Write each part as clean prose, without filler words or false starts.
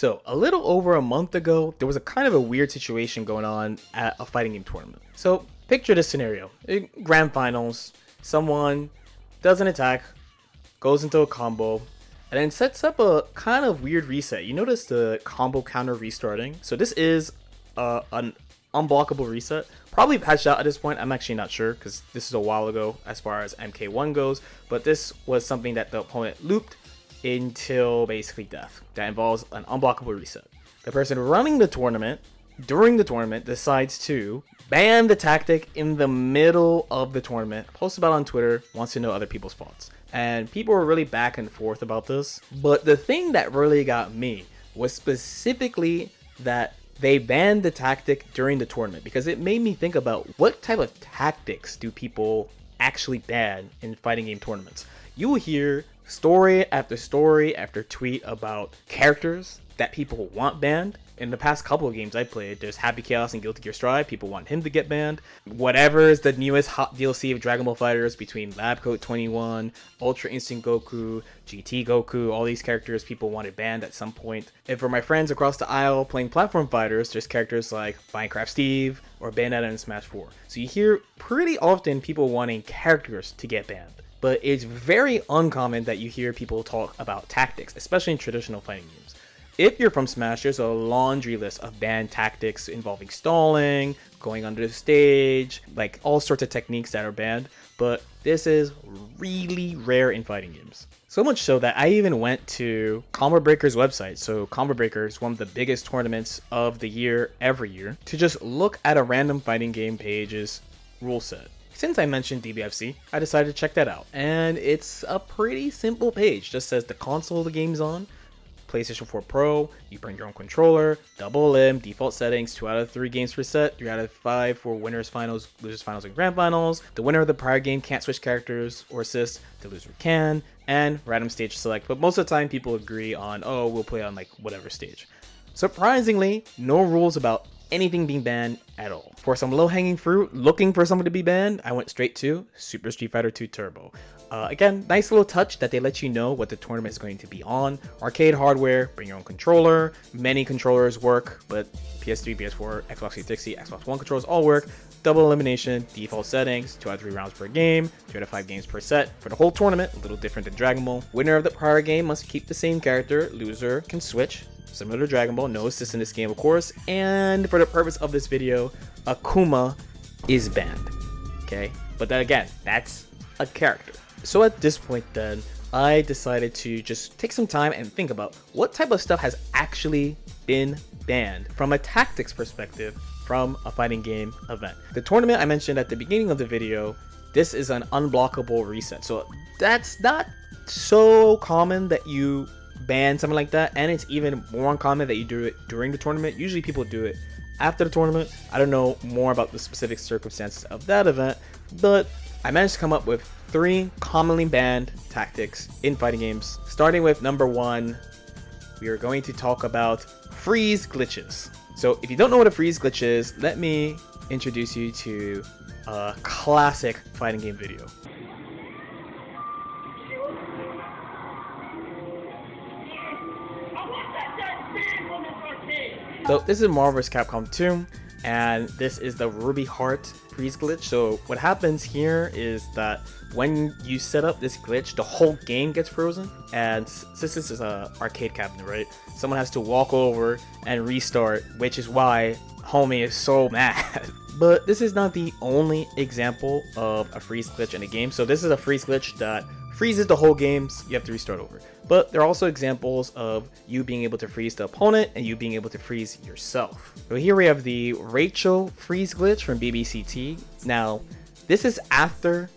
So a little over a month ago, there was a kind of a weird situation going on at a fighting game tournament. So picture this scenario. Grand finals, someone does an attack, goes into a combo, and then sets up a kind of weird reset. You notice the combo counter restarting. So this is an unblockable reset. Probably patched out at this point. I'm actually not sure because this is a while ago as far as MK1 goes. But this was something that the opponent looped until basically death. That involves an unblockable reset. The person running the tournament during the tournament decides to ban the tactic in the middle of the tournament, posts about it on Twitter, wants to know other people's thoughts. And people were really back and forth about this. But the thing that really got me was specifically that they banned the tactic during the tournament, because it made me think about what type of tactics do people actually ban in fighting game tournaments. You will hear story after tweet about characters that people want banned. In the past couple of games I played, there's Happy Chaos and Guilty Gear Strive. People want him to get banned. Whatever is the newest hot DLC of Dragon Ball FighterZ, between Lab Coat 21, Ultra Instinct Goku, GT Goku, all these characters people wanted banned at some point. And for my friends across the aisle playing platform fighters, there's characters like Minecraft Steve or Bayonetta in Smash 4. So you hear pretty often people wanting characters to get banned. But it's very uncommon that you hear people talk about tactics, especially in traditional fighting games. If you're from Smash, there's a laundry list of banned tactics involving stalling, going under the stage, like all sorts of techniques that are banned. But this is really rare in fighting games. So much so that I even went to Combo Breaker's website. So Combo Breaker is one of the biggest tournaments of the year every year, to just look at a random fighting game page's rule set. Since I mentioned DBFC, I decided to check that out. And it's a pretty simple page. Just says the console the game's on, PlayStation 4 Pro, you bring your own controller, double limb, default settings, 2 out of 3 games per set, 3 out of 5 for winners finals, losers finals, and grand finals. The winner of the prior game can't switch characters or assists, the loser can, and random stage select. But most of the time people agree on, oh, we'll play on like whatever stage. Surprisingly, no rules about anything being banned at all. For some low-hanging fruit, looking for something to be banned, I went straight to Super Street Fighter 2 Turbo. Again, nice little touch that they let you know what the tournament is going to be on. Arcade hardware, bring your own controller. Many controllers work, but PS3, PS4, Xbox 360, Xbox One controllers all work. Double elimination, default settings, 2 out of 3 rounds per game, 2 out of 5 games per set. For the whole tournament, a little different than Dragon Ball. Winner of the prior game must keep the same character, loser can switch. Similar to Dragon Ball, no assist in this game of course, and for the purpose of this video, Akuma is banned, okay? But then again, that's a character. So at this point then, I decided to just take some time and think about what type of stuff has actually been banned from a tactics perspective from a fighting game event. The tournament I mentioned at the beginning of the video, this is an unblockable reset, so that's not so common that you ban something like that, and it's even more uncommon that you do it during the tournament. Usually people do it after the tournament. I don't know more about the specific circumstances of that event, but I managed to come up with 3 commonly banned tactics in fighting games. Starting with number 1, we are going to talk about freeze glitches. So if you don't know what a freeze glitch is, let me introduce you to a classic fighting game video. So this is Marvel vs. Capcom 2, and this is the Ruby Heart freeze glitch. So what happens here is that when you set up this glitch, the whole game gets frozen, and since this is an arcade cabinet, right, someone has to walk over and restart, which is why homie is so mad. But this is not the only example of a freeze glitch in a game. So this is a freeze glitch that freezes the whole game, so you have to restart over. But there are also examples of you being able to freeze the opponent and you being able to freeze yourself. So here we have the Rachel freeze glitch from BBCT. Now, this is after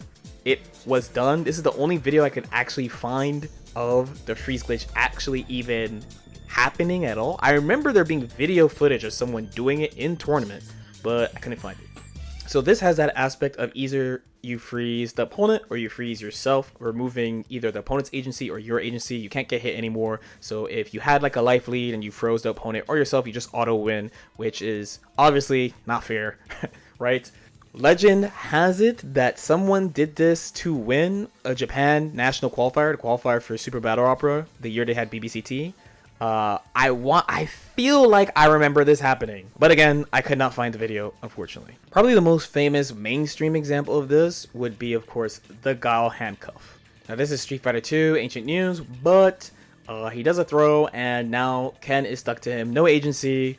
it was done. This is the only video I could actually find of the freeze glitch actually even happening at all. I remember there being video footage of someone doing it in tournament, but I couldn't find it. So this has that aspect of either you freeze the opponent or you freeze yourself, removing either the opponent's agency or your agency. You can't get hit anymore. So if you had like a life lead and you froze the opponent or yourself, you just auto win, which is obviously not fair, right? Legend has it that someone did this to win a Japan national qualifier, the qualifier for Super Battle Opera, the year they had BBCT. I feel like I remember this happening, but again, I could not find the video, unfortunately. Probably the most famous mainstream example of this would be, of course, the Guile handcuff. Now, this is Street Fighter 2 Ancient News, but he does a throw, and now Ken is stuck to him. No agency,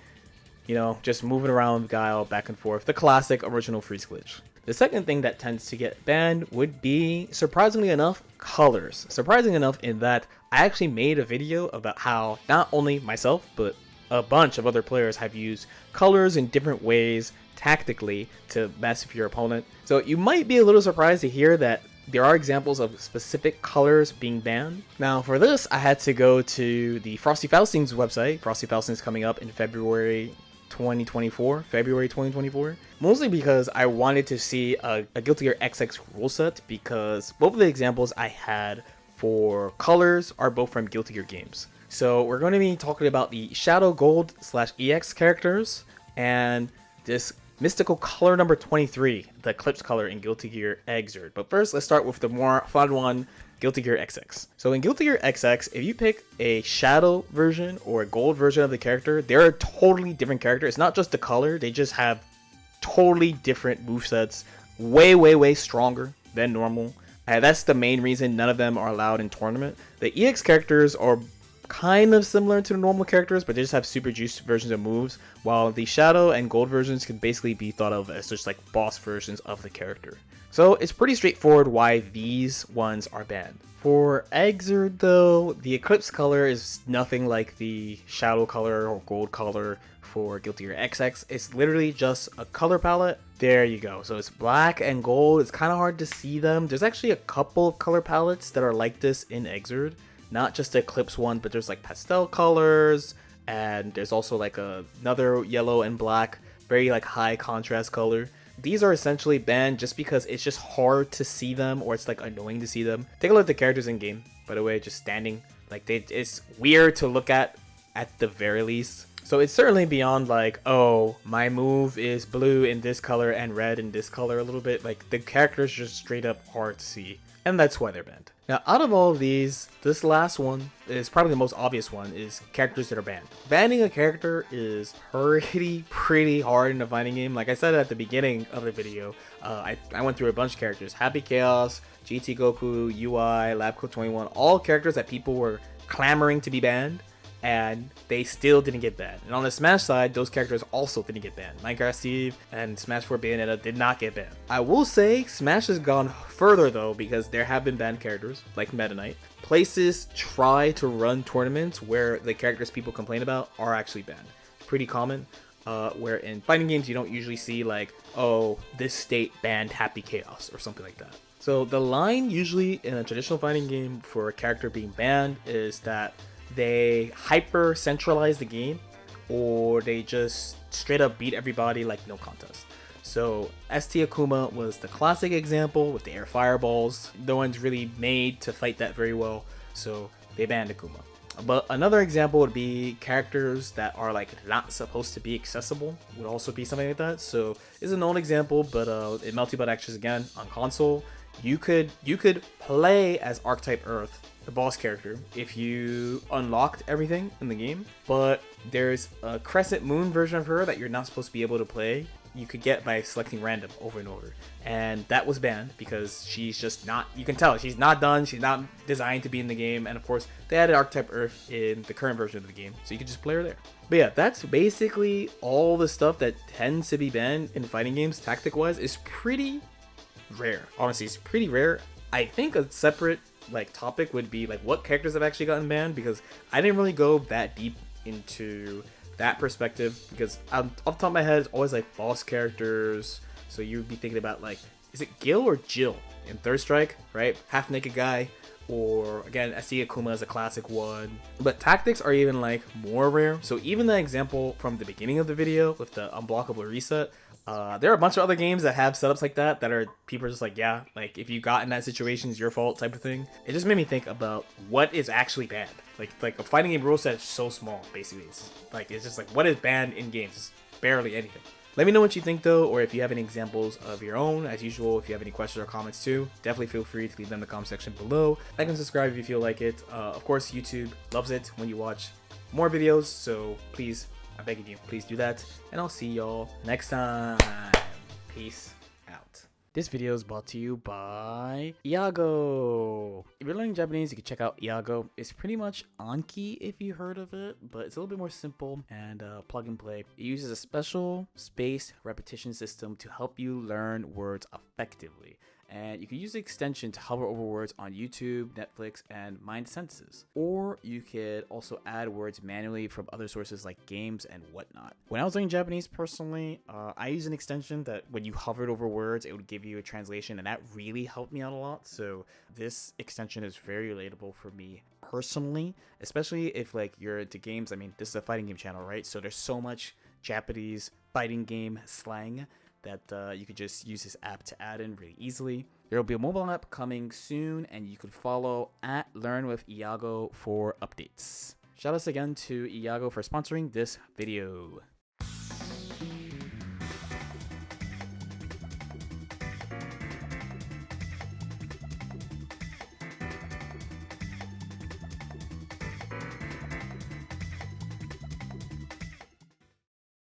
you know, just moving around Guile back and forth. The classic original freeze glitch. The second thing that tends to get banned would be, surprisingly enough, colors. Surprising enough in that I actually made a video about how not only myself, but a bunch of other players have used colors in different ways tactically to mess with your opponent. So you might be a little surprised to hear that there are examples of specific colors being banned. Now for this, I had to go to the Frosty Faustings website. Frosty Faustings coming up in February 2024, mostly because I wanted to see a Guilty Gear XX rule set, because both of the examples I had for colors are both from Guilty Gear games. So we're going to be talking about the Shadow Gold / EX characters and this mystical color number 23, the Eclipse color in Guilty Gear Xrd. But first, let's start with the more fun one, Guilty Gear XX. So in Guilty Gear XX, if you pick a shadow version or a gold version of the character, they're a totally different character. It's not just the color, they just have totally different movesets, way stronger than normal. That's the main reason none of them are allowed in tournament. The EX characters are kind of similar to the normal characters, but they just have super juiced versions of moves, while the shadow and gold versions can basically be thought of as just like boss versions of the character. So it's pretty straightforward why these ones are banned. For Xrd though, the Eclipse color is nothing like the shadow color or gold color for Guilty Gear XX. It's literally just a color palette. There you go. So it's black and gold. It's kind of hard to see them. There's actually a couple color palettes that are like this in Xrd. Not just the Eclipse one, but there's like pastel colors, and there's also like another yellow and black, very like high contrast color. These are essentially banned just because it's just hard to see them, or it's like annoying to see them. Take a look at the characters in game, by the way, just standing. Like it's weird to look at the very least. So it's certainly beyond like, oh, my move is blue in this color and red in this color a little bit. Like the characters just straight up hard to see, and that's why they're banned. Now, out of all of these, this last one is probably the most obvious one, is characters that are banned. Banning a character is pretty hard in a fighting game. Like I said at the beginning of the video, I went through a bunch of characters. Happy Chaos, GT Goku, UI, Labco 21, all characters that people were clamoring to be banned, and they still didn't get banned. And on the Smash side, those characters also didn't get banned. Minecraft Steve and Smash 4 Bayonetta did not get banned. I will say Smash has gone further though, because there have been banned characters like LordKnight. Places try to run tournaments where the characters people complain about are actually banned. Pretty common. Where in fighting games you don't usually see like, oh, this state banned Happy Chaos or something like that. So the line usually in a traditional fighting game for a character being banned is that they hyper centralize the game, or they just straight up beat everybody like no contest. So ST Akuma was the classic example with the air fireballs. No one's really made to fight that very well, so they banned Akuma. But another example would be characters that are like not supposed to be accessible, would also be something like that. So it's an old example, but in Melty Butt Actions again on console, you could play as Archetype Earth, the boss character, if you unlocked everything in the game, but there's a Crescent Moon version of her that you're not supposed to be able to play. You could get by selecting random over and over, and that was banned because she's just not, you can tell she's not done, she's not designed to be in the game. And of course they added Archetype Earth in the current version of the game, so you can just play her there. But yeah, that's basically all the stuff that tends to be banned in fighting games tactic wise. Is pretty rare, honestly. It's pretty rare. I think a separate like topic would be like what characters have actually gotten banned, because I didn't really go that deep into that perspective, because off the top of my head it's always like boss characters. So you would be thinking about like, is it Gil or Jill in Third Strike, right? Half naked guy. Or again, ST Akuma is a classic one. But tactics are even like more rare. So even the example from the beginning of the video with the unblockable reset, there are a bunch of other games that have setups like that are people are just like, yeah, like if you got in that situation, it's your fault type of thing. It just made me think about what is actually banned. Like a fighting game rule set is so small, basically. It's just like what is banned in games? It's barely anything. Let me know what you think though, or if you have any examples of your own. As usual, if you have any questions or comments too, definitely feel free to leave them in the comment section below. Like and subscribe if you feel like it. Of course, YouTube loves it when you watch more videos, so please, I'm begging you, please do that. And I'll see y'all next time. Peace out. This video is brought to you by Iago. If you're learning Japanese, you can check out Iago. It's pretty much Anki if you heard of it, but it's a little bit more simple and plug and play. It uses a special spaced repetition system to help you learn words effectively. And you can use the extension to hover over words on YouTube, Netflix, and Mind Senses. Or you could also add words manually from other sources like games and whatnot. When I was learning Japanese personally, I used an extension that when you hovered over words, it would give you a translation, and that really helped me out a lot. So this extension is very relatable for me personally, especially if like you're into games. I mean, this is a fighting game channel, right? So there's so much Japanese fighting game slang that you could just use this app to add in really easily. There will be a mobile app coming soon, and you could follow at Learn with Iago for updates. Shout outs again to Iago for sponsoring this video.